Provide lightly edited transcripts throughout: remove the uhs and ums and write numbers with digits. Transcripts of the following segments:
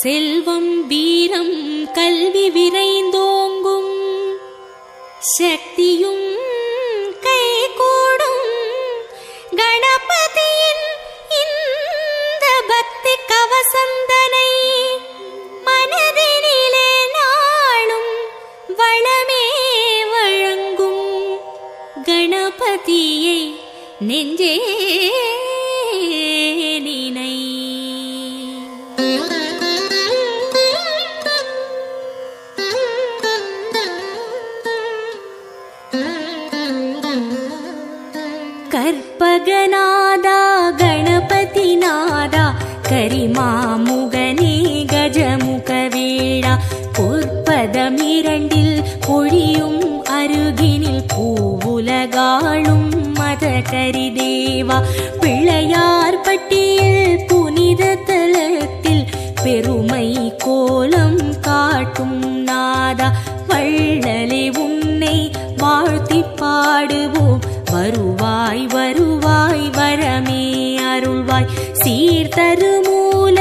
செல்வம் வீரம் கல்வி விரைந்தோங்கும் சக்தியும் கைகூடும் கணபதியின் இந்த பக்தி கவசந்தனை மனதினிலே நாளும் வளமே வழங்கும் கணபதியை நெஞ்சே நினை. கற்பகநாதா கணபதிநாதா கரிமாமுகனே கஜமுகவேளா பொற்பதமிரண்டில் பொழியும் அருகினில் பூவுலகாளும் மத கரிதேவா பிள்ளையார் பட்டியில் புனித தலத்தில் பெருமை கோலம் காட்டும் நாதா வள்ளலே உன்னை வாழ்த்தி பாடுவோம் வருவாய் வருவாய் வரமே அருள்வாய் சீர்தருமூல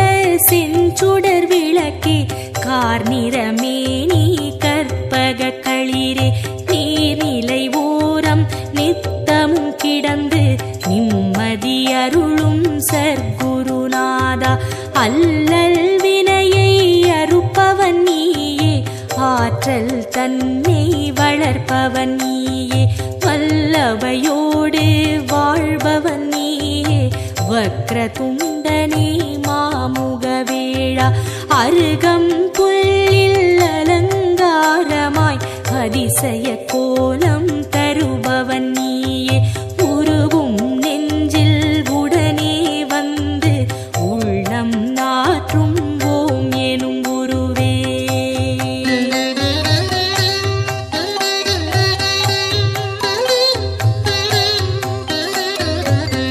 செஞ்சுடர் விளக்கே கார்நிறமே நீ கற்பக களிரே நீர்நிலை ஓரம் நித்தமும் கிடந்து நிம்மதி அருளும் சர்க்குருநாதா அல்லல் வினையை அறுப்பவன் நீயே ஆற்றல் தன்னை வளர்ப்பவன் நீயே வல்லவையோடு வாழ்பவன் நீயே வக்ரதுண்டனே மாமுகவேளா அருகம் புல்லில் அலங்காரமாய் அதிசய கோலம் தருபவன் நீயே உருவும் நெஞ்சில் உடனே வந்து உள்ளம் நாற்றும் ஓம் எனும் குருவே.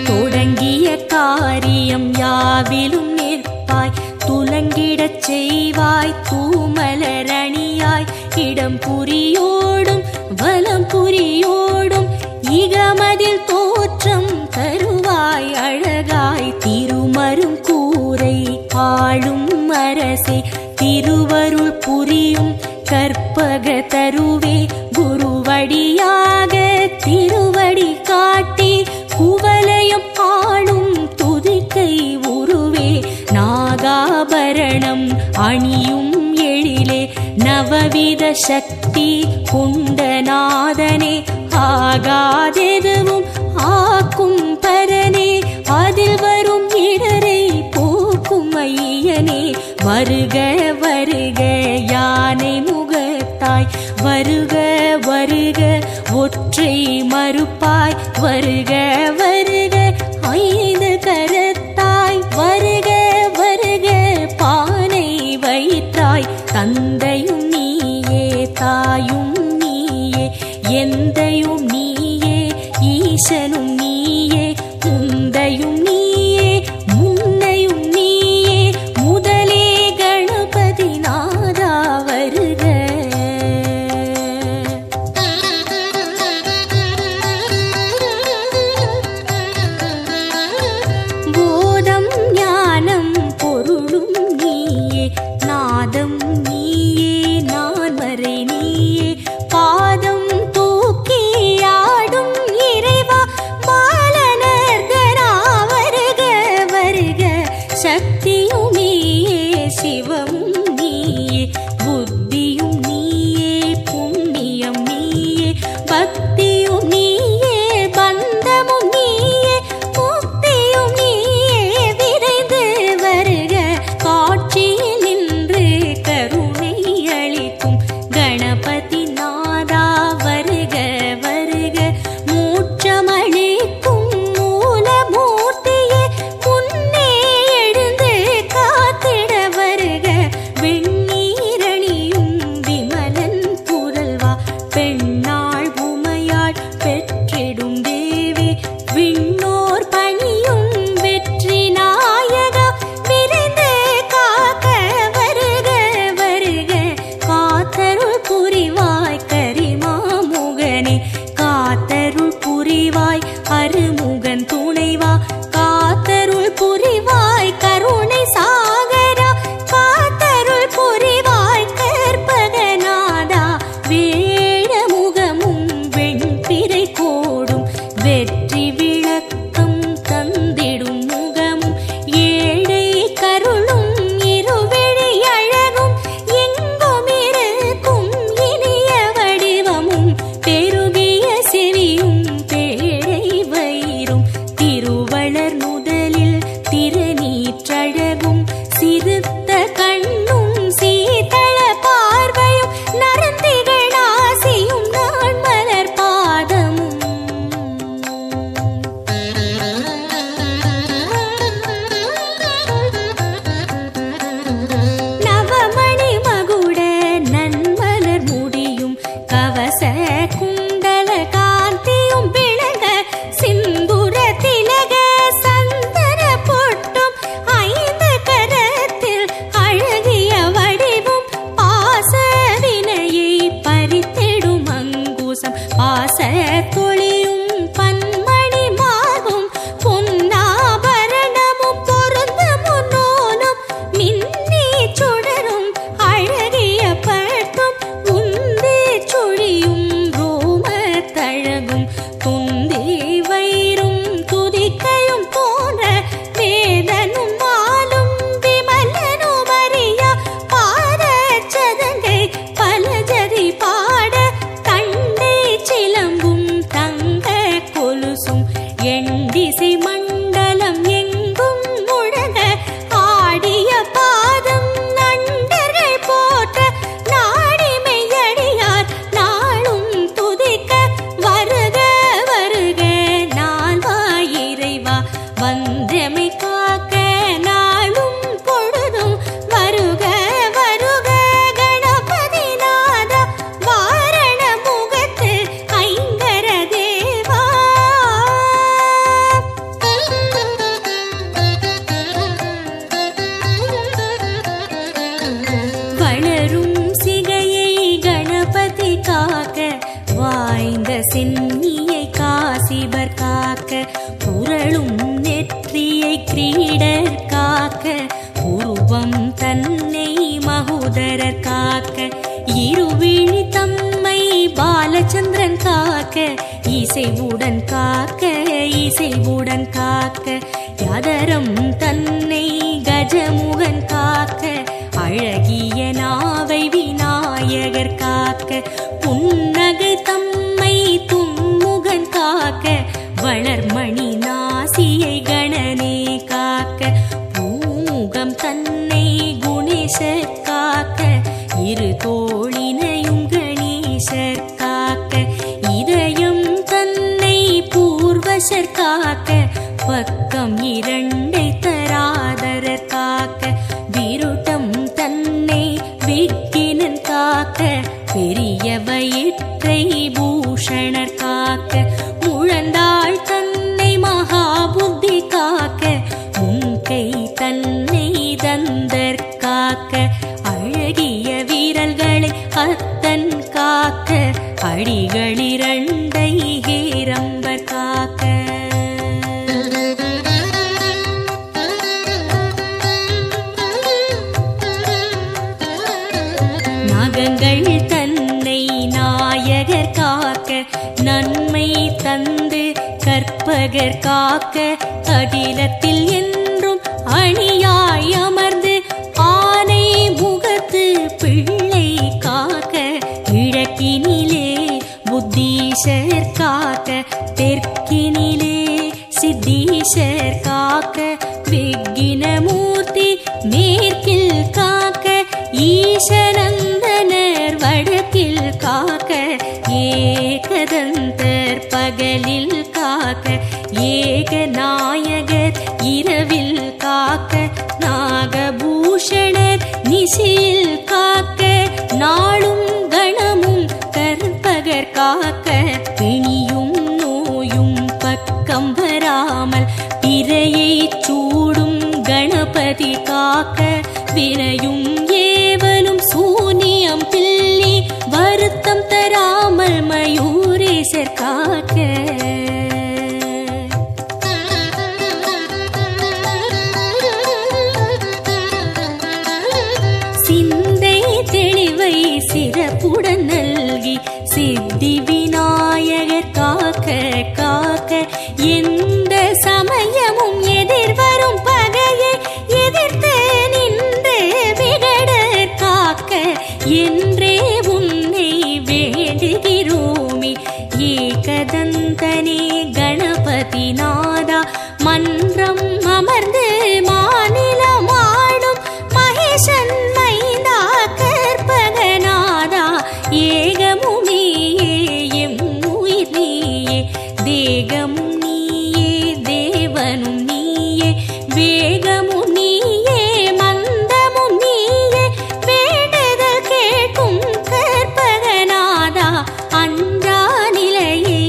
தொடங்கிய காரியம் யாவிலும் நிற்பாய் துலங்கிடச் செய்வாய் தூமலரணியாய் இடம் புரியோடும் வலம் புரியோடும் இகமதில் தோற்றம் தருவாய் அழகாய் திருமரும் கூரை ஆளும் அரசே திருவருள் புரியும் கற்பக தருவே குருவடியாக திருவடி காட்டி குவலயம் ஆளும் துதிக்கை உருவே நாகாபரணம் அணியும் எழிலே நவவித சக்தி குண்டநாதனே ஆகாதெதுவும் ஆக்கும் பரனே அதில் வரும் இடரை போக்கும் ஐயனே வருக வருக யானை முகத்தாய் வருக வருக ஒற்றை மறுப்பாய் வருக வருக ஐந்து கரத்தாய் வருக வருக பானை வைத்தாய் தந்தையும் நீயே தாயும் நீயே எந்தையும் நீயே ஈசனும் நீயே முந்தையும் நீயே முன்னையும் நீயே முதலே கணபதி நாதா வருக. போதம் ஞானம் பொருளும் நீயே நாதம் நீயே நான் வரை நீயே பாதம் தூக்கி ஆடும் இறைவா சென்னியை காசிபர் காக்க புரளும் நெற்றியை கிரீடர் காக்க உருவம் தன்னை மகோதரர் காக்க இருவிழி தம்மை பாலச்சந்திரன் காக்க இசைவுடன் காக்க இசைவுடன் காக்க யதரம் தன்னை கஜமுகன் காக்க அழகிய நாவை விநாயகர் காக்க புன்னகை தம்மை தும்முகன் காக்க வளர்மணி நாசியை கணனே காக்க பூமுகம் தன்னை குணேசர் காக்க இரு தோழினையும் கணேசர் காக்க இதயம் தன்னை பூர்வசர் காக்க பக்கம் இரண்டை தராதரர் காக்க விருட்டம் தன்னை விக்கினன் காக்க பெரிய வயிற்றை பூஷணர் காக்க முழந்தாள் தன்னை மகாபுத்தி காக்க முன்கை தன்னை தந்தர் காக்க அழகிய வீரல்களை அத்தன் காக்க அடிகளிரண்டை ஹேரம்பர் காக்க நகங்கள் தன்னை நாயகர் காக்க நன்மை தந்து கற்பகர் காக்க அகிலத்தில் என்றும் அணியாய் அமர்ந்து ஆனை முகத்து பிள்ளை காக்க கிழக்கினிலே புத்தீஷர் காக்க தெற்கினிலே சித்தீஷர் காக்க விக்கினமூர்த்தி மேற்கில் காக்க ஈசனந்தனர் வடக்கில் காக்க ஏகதந்தர் பகலில் காக்க ஏகநாயகர் இரவில் காக்க நாகபூஷணர் நிசியில் காக்க நாளும் கணமும் கற்பகர் காக்க பிணியும் நோயும் பக்கம் வராமல் பிறையை சூடும் கணபதி காக்க வினையும் ஏவலும் சூனியம் பில்லி வருத்தம் தராமல் மயூரேசர் காக்க சிந்தை தெளிவை சிறப்புடன் நல்கி சித்தி விநாயகர் காக்க காக்க எந்த சமயமும் எதிர்வரும் பகையை எதிர்த்து நின்று விகடர் காக்க என்றே உன்னை வேண்டுகிறோமே ஏகதந்தனே கணபதி நாதா மன்றம் அமர்ந்து மாநிலமாடும் மகேசன் மைந்தா கற்பகநாதா ஏகமும் நீயே எம் உயிர் நீயே தேகமும் நீயே தேவனும் நீயே வேகமும் நீயே மந்தமும் நீயே வேண்டுதல் கேட்கும் கற்பகநாதா அஞ்சா நிலையை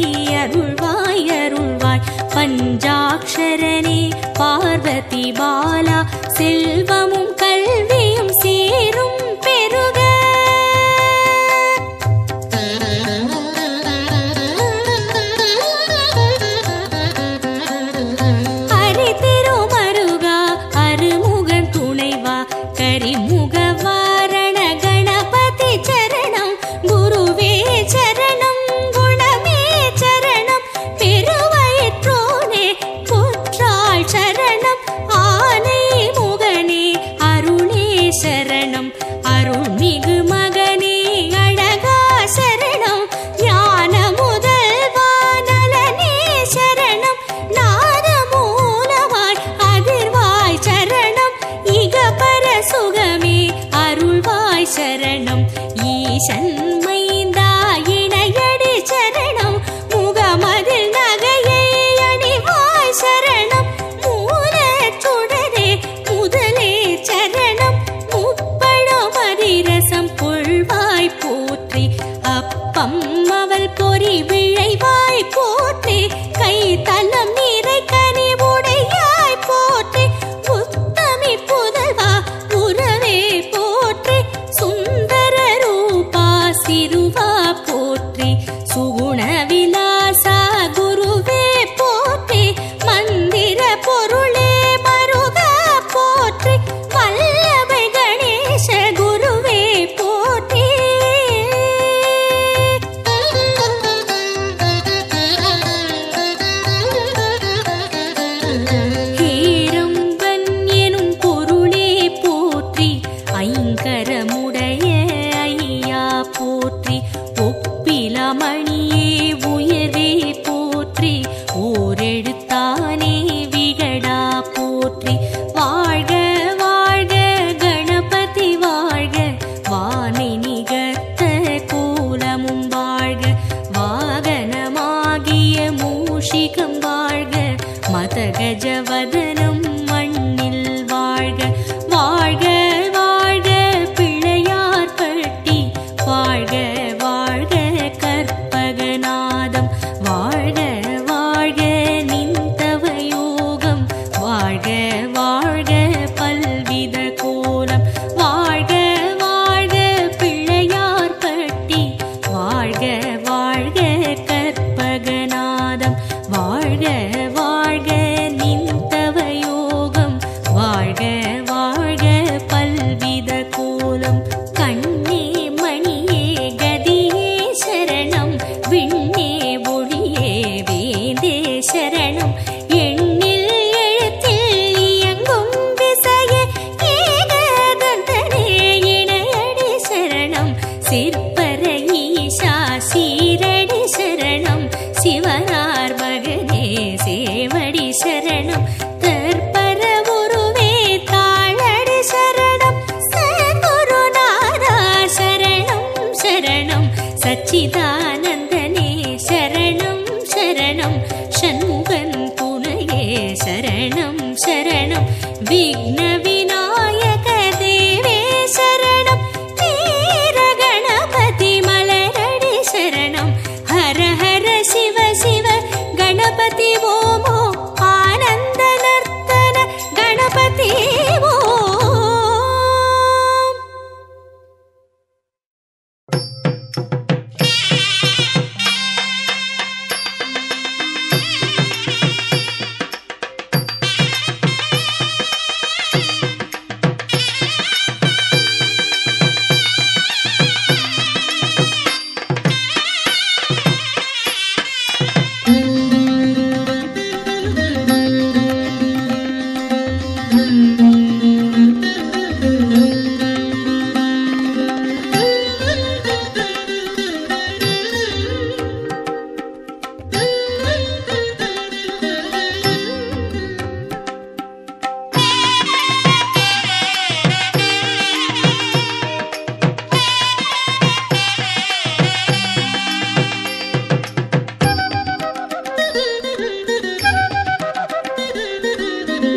அருள்வாய் அருள்வாய் பஞ்சாட்சரனே பார்வதி பாலா செல்வமும் கல்வியும் சேரும் பெருக ஹரிதிருமருகா அருமுகன் துணைவா கரிமுக வாரண கணபதி சரணம் குருவே சரணம் குணமே சரணம் பெருவயிற்றோனே புற்றாள் சரணம் ஆனை முகனே அருளே சரணம் அருள்மிகு மகனே அழகா சரணம் ஞான முதல்வா நலனே சரணம் நாத மூலமாய் அதிர்வாய் சரணம் இகபர சுகமே அருள்வாய் சரணம் ஈசன் மைந்தா இணையடி சரணம் முகமதில் நகையை அணிவாய் சரணம் மூல சுடரே முதலே சரணம் முப்பழம் அதிரசம் கொள்வாய் போற்றி அப்பம் அவள் பொறி விழைவாய் போற்றி கை தலம் நீரை கனிவுடையாய் போற்றி உத்தமி புதல்வா உறவே போற்றி சுந்தர ரூபா சிறு சிற்பர ஈசா சீரடி சரணம் சிவனார் மகனே சேவடி சரணம் தற்பர உருவே தாளடி சரணம் சத்குருநாதா சரணம் சரணம் சச்சிதானந்தனே சரணம் சரணம் ஷண்முகன் துணையே சரணம் சரணம் விக்ன விநாயக தேவே சரணம் வீர கணபதி மலரடி சரணம் ஹர ஹர சிவ சிவ கணபதி ஓமோ ஆனந்த நர்த்தன கணபதி ஓம்.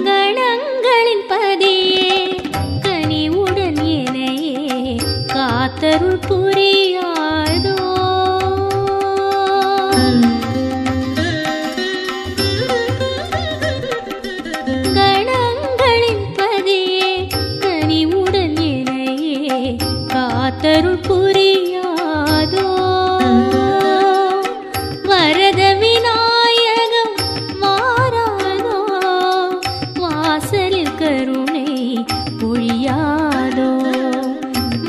கணங்களின் பதியே கனிவுடன் எனையே காத்தருள் புரியாதோ கணங்களின் பதியே கனிவுடன் எனையே காத்தருள் புரியாதோ வரத விநாயகம் வாராதோ வாசலில் கருணை பொழியாதோ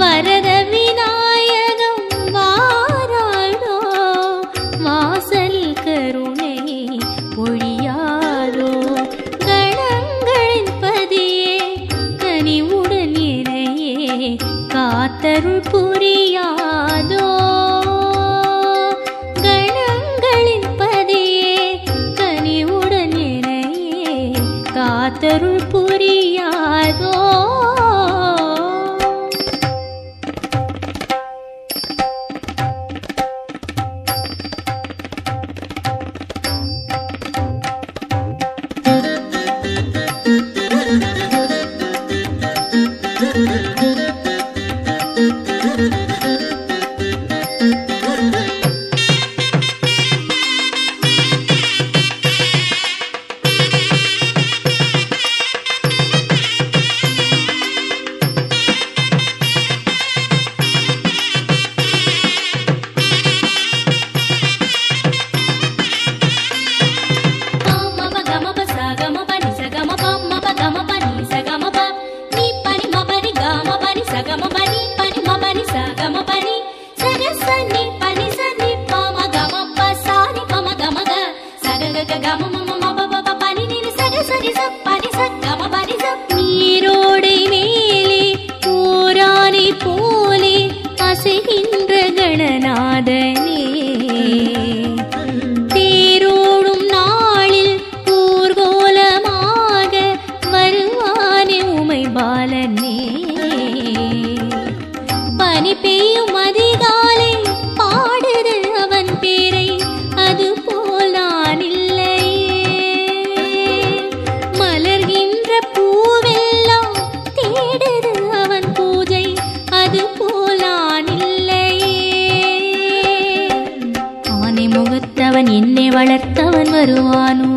வரத விநாயகம் வாராதோ வாசலில் கருணை பொழியாதோ கணங்களின் பதியே கனிவுடன் இணையே காத்தருள் புரியாதோ கணங்களின் பதியே கனிவுடன் இணையே காத்தருள் புரியாதோ நீரோடை மேலே ஊரானை போலே அசைகின்ற கணநாதனே தேரோடும் நாளில் ஊர்கோலமாக வருவானே உமை பாலனே பனி பெய்யும் அதிகாலை பாடுது அவன் பேரை அது போல் நான் இல்லையே மலர்கின்ற பூவெல்லாம் தேடுது அவன் பூஜை அது போல் நான் இல்லையே ஆனை முகத்தவன் என்னை வளர்த்தவன் வருவானோ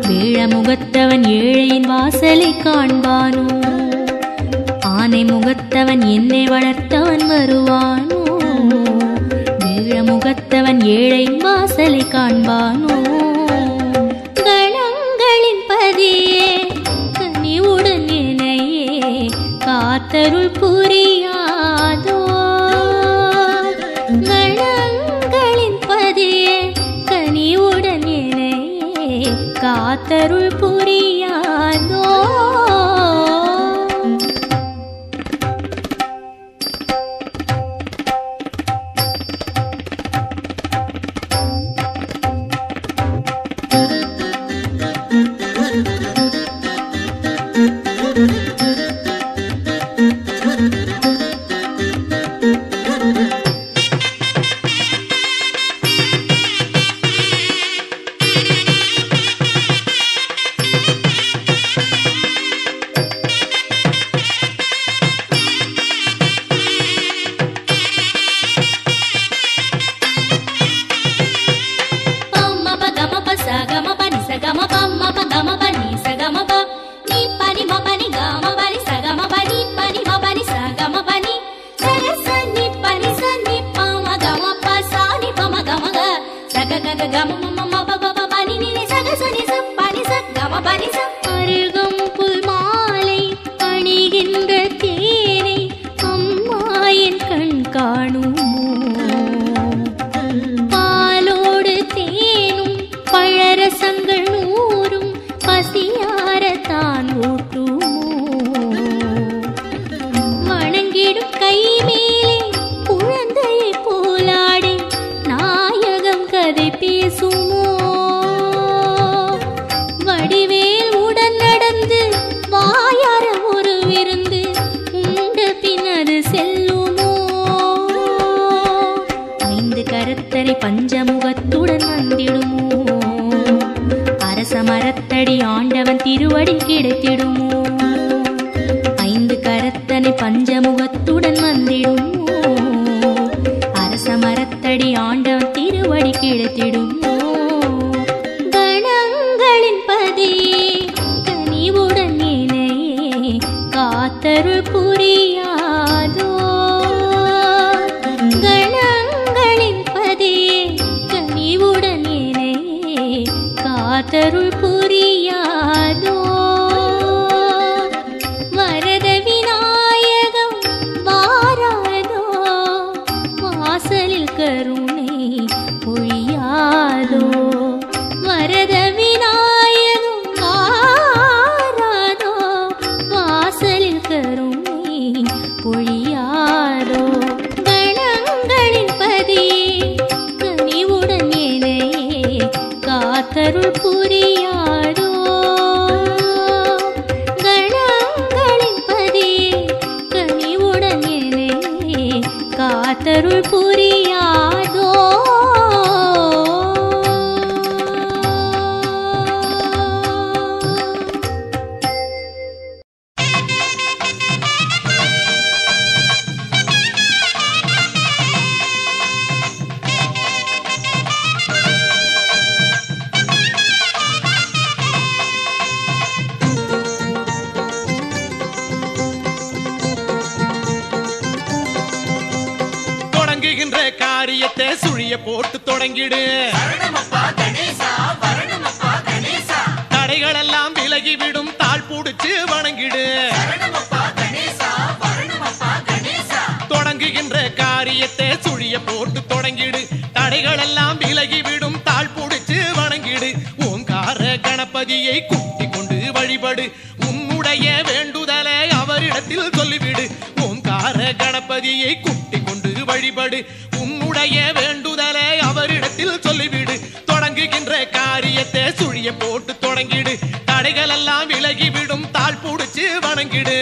வேழ முகத்தவன் ஏழையின் வாசலை காண்பானோ ஆனை முகத்தவன் என்னை வளர்த்தவன் வருவானோ வேழ முகத்தவன் ஏழையின் வாசலை காண்பானோ கணங்களின் பதியே கனிவுடன் எனையே காத்தருள் புரியாதோ கணங்களின் பதியே கனிவுடன் எனையே காத்தருள் புரியாதோ அருகம்புல் மாலை அணிகின்ற தேனை அம்மா என் கண் காணுமோ? பாலோடு தேனும் பழரசங்கள் நூறும் பசியாரத்தான் ஊட்டுமோ? வணங்கிடும் கை மேலே குழந்தையை போலாடி நாயகம் கதை பேசுமோ? வடிவேல் உடன் நடந்து வாயார ஒரு விருந்து உண்ட பின்னது செல்லுமோ? ஐந்து கரத்தரை பஞ்சமுகத்துடன் வந்திடுமோ? அரச மரத்தடி ஆண்டவன் திருவடி கிடைத்திடுமோ? ஐந்து கரத்தனை பஞ்சமுகத்துடன் வந்திடுமோ? அரச மரத்தடி ஆண்டவன் திருவடி கிடைத்திடுமோ? கனிவுடன் என்னையே காத்தருள் புரியாதோ? கணங்களின் பதியே கனிவுடன் என்னையே காத்தருள் புரியாதோ? வரத விநாயகம் வாராதோ? வாசலில் கருணை பொழியாதோ? வரத விநாயகம் வாராதோ? வாசலில் கருணை பொழியாதோ? கணங்களின் பதியே கனிவுடன் என்னையே காத்தருள் புரியாதோ? கணங்களின் பதியே கனிவுடன் என்னையே காத்தருள் புரியாதோ? காரியத்தை சுழிய போட்டு தொடங்கிடு. தடைகள் எல்லாம் விலகிவிடும், தாழ் புடிச்சு வணங்கிடு. தொடங்குகின்ற காரியத்தை சுழிய போட்டு தொடங்கிடு. தடைகள் எல்லாம் விலகிவிடும், தாழ் புடிச்சு வணங்கிடு. ஓங்கார கணபதியை குட்டி கொண்டு வழிபடு. உன்னுடைய வேண்டுதலை அவரிடத்தில் சொல்லிவிடு. ஓங்கார கணபதியை குட்டி கொண்டு வழிபடு. உன்னுடைய வேண்டுதலை அவரிடத்தில் சொல்லிவிடு. தொடங்குகின்ற காரியத்தை சுழிய போட்டு தொடங்கிடு. தடைகள் எல்லாம் விலகிவிடும், தாழ் புடிச்சு வணங்கிடு.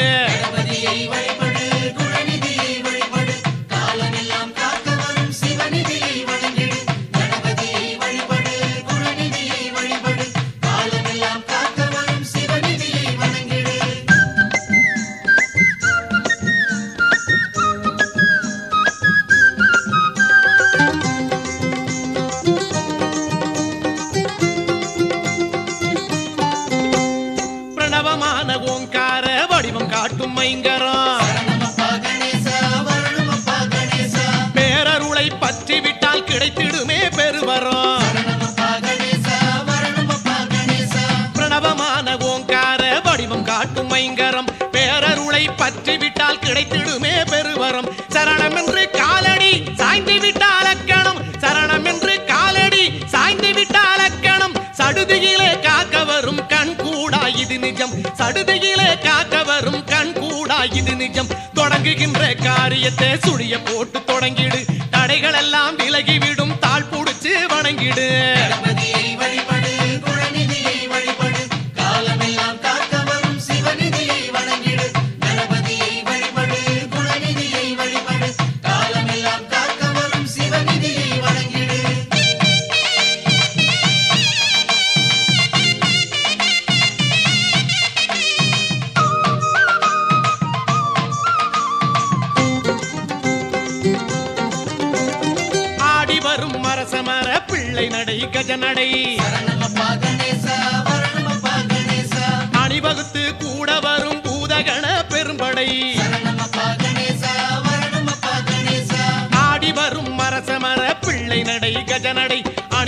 ஓங்கார வடிவம் காட்டும் மைங்கரம் பேரருளை பற்றி விட்டால் கிடைத்திடுமே பெருவரம். பிரணவமான ஓங்கார வடிவம் காட்டும் மைங்கரம் பேரருளை பற்றி விட்டால் கிடைத்திடுமே பெருவரம். சரணம் என்று காலடி சாய்ந்து விட்டால் அக்கணம். சரணம் என்று காலடி சாய்ந்து விட்டால் அக்கணம். சடுதியிலே காக்க வரும் கண் கூடா இது நிஜம். சடுதியிலே காக்க வரும் கண் கூடா இது நிஜம். தொடங்குகின்ற காரியத்தை சுழிய போட்டு தொடங்கிடு. தடைகள் எல்லாம் விலகிவிடும், தாழ் புடிச்சு வணங்கிடு. நடை கஜநடை அணிவகுத்து கூட வரும் பூதகண பெரும்படை ஆடி வரும் மரசமர பிள்ளை நடை கஜநடை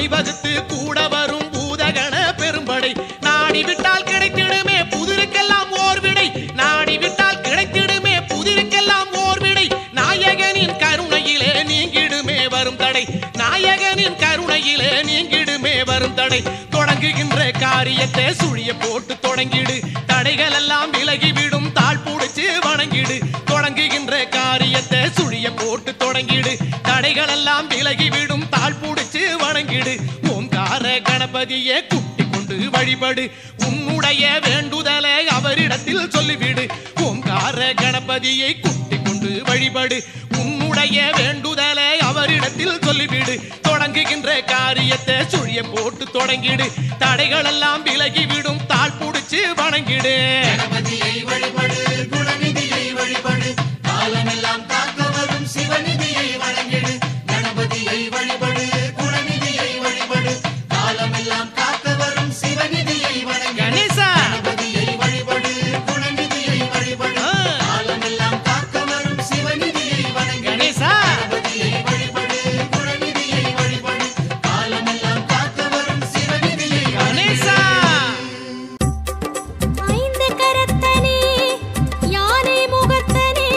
அணிவகுத்து கூட வரும் பூதகண பெரும்படை நாடிவிட்டால் கிடைத்திடுமே புதிருக்கெல்லாம் ஓர் விடை நாடிவிட்டால் கிடைத்திடுமே புதிருக்கெல்லாம் ஓர் விடை நாயகனின் கருணையிலே நீங்கிடுமே வரும் தடை நாயகனின் கருணையிலே நீங்கிடுமே வரும் தடை தொடங்குகின்ற காரியத்தை சுழிய போட்டு தொடங்கிடு தடைகள் எல்லாம் விலகிவிடும் தாழ் புடிச்சு வணங்கிடு தொடங்குகின்ற காரியத்தை சுழிய போட்டு தொடங்கிடு தடைகள் எல்லாம் விலகிவிடும் தாழ் புடிச்சு வணங்கிடு ஓங்கார கணபதியே குட்டி கொண்டு வழிபடு உன்னுடைய வேண்டுதலை அவரிடத்தில் சொல்லிவிடு ஓங்கார கணபதியை குட்டி கொண்டு வழிபடு உன்னுடைய வேண்டுதலை அவரிடத்தில் சொல்லிவிடு தொடங்குகின்ற காரியத்தை சுழிய போட்டு தொடங்கிடு தடைகள் எல்லாம் விலகிவிடும் தாழ் புடிச்சு வணங்கிடு கணபதியை வழிபடு குணநிதியை வழிபடு காலமெல்லாம் காக்க வரும் சிவநிதியை வணங்கிடு கணபதியை வழிபடு குணநிதியை வழிபடு காலமெல்லாம் காக்க வரும் சிவநிதியை வணங்கிடு கணேசா கணபதியை வழிபடு குணநிதியை வழிபடு காலமெல்லாம் காக்க வரும் சிவநிதியை வணங்கிடு கணேசா கணபதியை வழிபடு குணநிதியை வழிபடு காலமெல்லாம் காக்க வரும் சிவநிதியை கணேசா ஐந்து கரத்தனே யானை முகத்தனே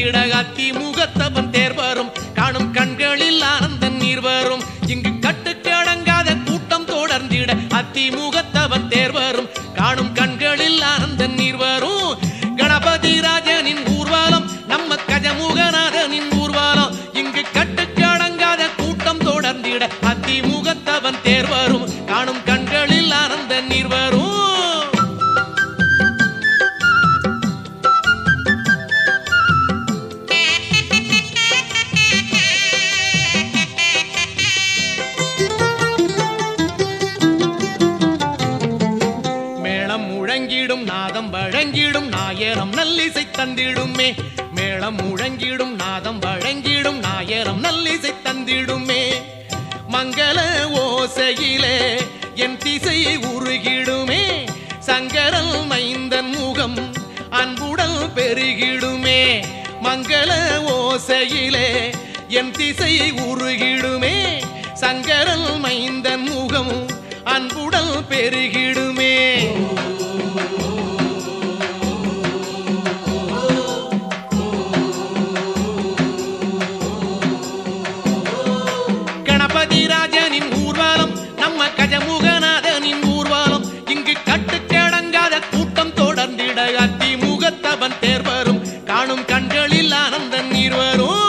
தொடர்ந்திட அதிமுகத்தவன் தேர் வரும் காணும் கண்களில் ஆனந்த நீர் வரும் இங்கு கட்டுக்கு அடங்காத கூட்டம் தொடர்ந்திட அதிமுகத்தவன் தேர் வரும் காணும் கண்களில் ஆனந்த நீர் வரும் கணபதி ராஜனின் ஊர்வலம் நம்ம கஜமுகநாதனின் ஊர்வலம் இங்கு கட்டுக்கு அடங்காத கூட்டம் தொடர்ந்திட அதிமுகத்தவன் தேர் வரும் காணும் கண்களில் ஆனந்த நீர் வரும் முழங்கிடும் நாதம் வழங்கிடும் நாயரம் நல்லிசை தந்திடுமே மேளம் முழங்கிடும் நாதம் வழங்கிடும் நாயரம் நல்லிசை தந்திடுமே மங்கள ஓசையிலே என் திசை உருகிடுமே சங்கரல் மைந்தன் முகம் அன்புடல் பெருகிடுமே மங்கள ஓசையிலே என் திசை உருகிடுமே சங்கரல் மைந்தன் முகம் அன்புடல் பெருகிடுமே கணபதி ராஜனின் ஊர்வலம் நம்ம கஜமுகநாதனின் ஊர்வலம் இங்கு கட்டுக்கடங்காத கூட்டம் தொடர்ந்திட அதிமுகத்தவன் தேர் வரும் காணும் கண்களில் ஆனந்த நீர் வரும்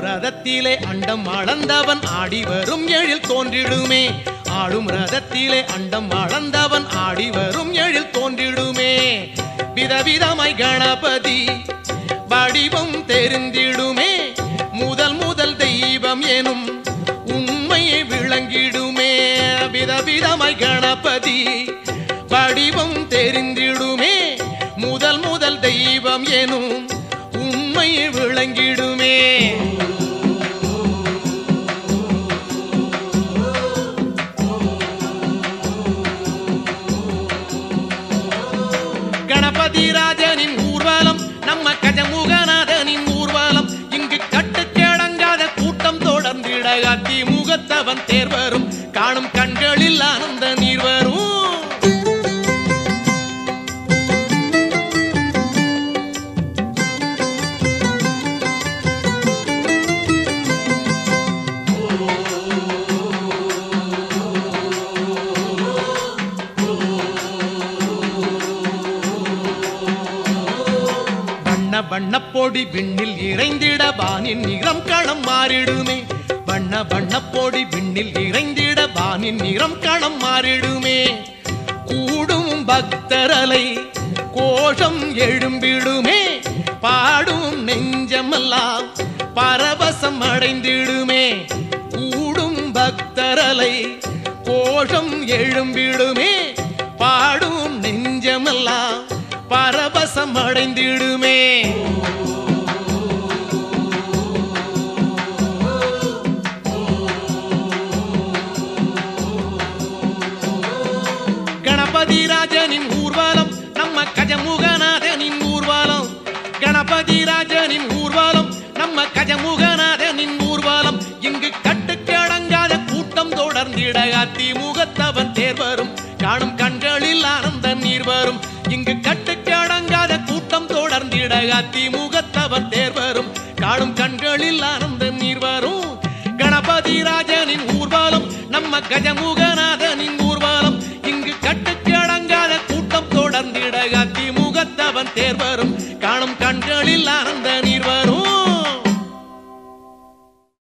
ரதத்திலே அண்டம் அளந்தவன் ஆடி வரும் எழில் தோன்றிடுமே ஆடும் ரதத்திலே அண்டம் அளந்தவன் ஆடி வரும் எழில் தோன்றிடுமே விதவிதமாய் கணபதி வடிவம் தெரிந்திடுமே முதல் முதல் தெய்வம் எனும் உண்மையை விளங்கிடுமே விதவிதமாய் கணபதி வடிவம் தெரிந்திடுமே முதல் முதல் தெய்வம் எனும் உண்மையை விளங்கிடுமே கணபதி ராஜனின் ஊர்வலம் நம்ம கஜமுகநாதனின் ஊர்வலம் இங்கு கட்டுக்கடங்காத கூட்டம் தொடர்ந்திட அதிமுகத்தவன் தேர் வரும் காணும் கண்களில் ஆனந்த நீர் வரும் வண்ணப்பொடி விண்ணில் இறைந்திட வானின் நிறம் களம் மாறிடுமே வண்ணப்பொடி விண்ணில் இறைந்திட வானின் நிறம் களம் மாறிடுமே கூடும் பக்தரலை கோஷம் எழும்பிடுமே பாடும் நெஞ்சமெல்லாம் பரவசம் அடைந்திடுமே கூடும் பக்தரலை கோஷம் எழும்பிடுமே பாடும் நெஞ்சமெல்லாம் பரவசம் அடைந்திடுமே கணபதி ராஜனின் ஊர்வலம் நம்ம கஜமுகநாதனின் ஊர்வலம் கணபதி ராஜனின் ஊர்வலம் நம்ம கஜமுகநாதனின் ஊர்வலம் இங்கு கட்டுக்கடங்காத கூட்டம் தொடர்ந்திட அதிமுகத்தவன் தேர் வரும் காணும் கண்களில் ஆனந்த நீர் வரும் இங்கு கட்டுக்கடங்காத கூட்டம் தொடர்ந்திட அதிமுகத்தவன் தேர் வரும் காணும் கண்களில் ஆனந்த நீர் வரும் கணபதி ராஜனின் ஊர்வலம் நம்ம கஜமுகநாதனின் ஊர்வலம் இங்கு கட்டுக்கடங்காத கூட்டம் தொடர்ந்திட அதிமுகத்தவன் தேர் வரும் காணும் கண்களில் ஆனந்த நீர் வரும்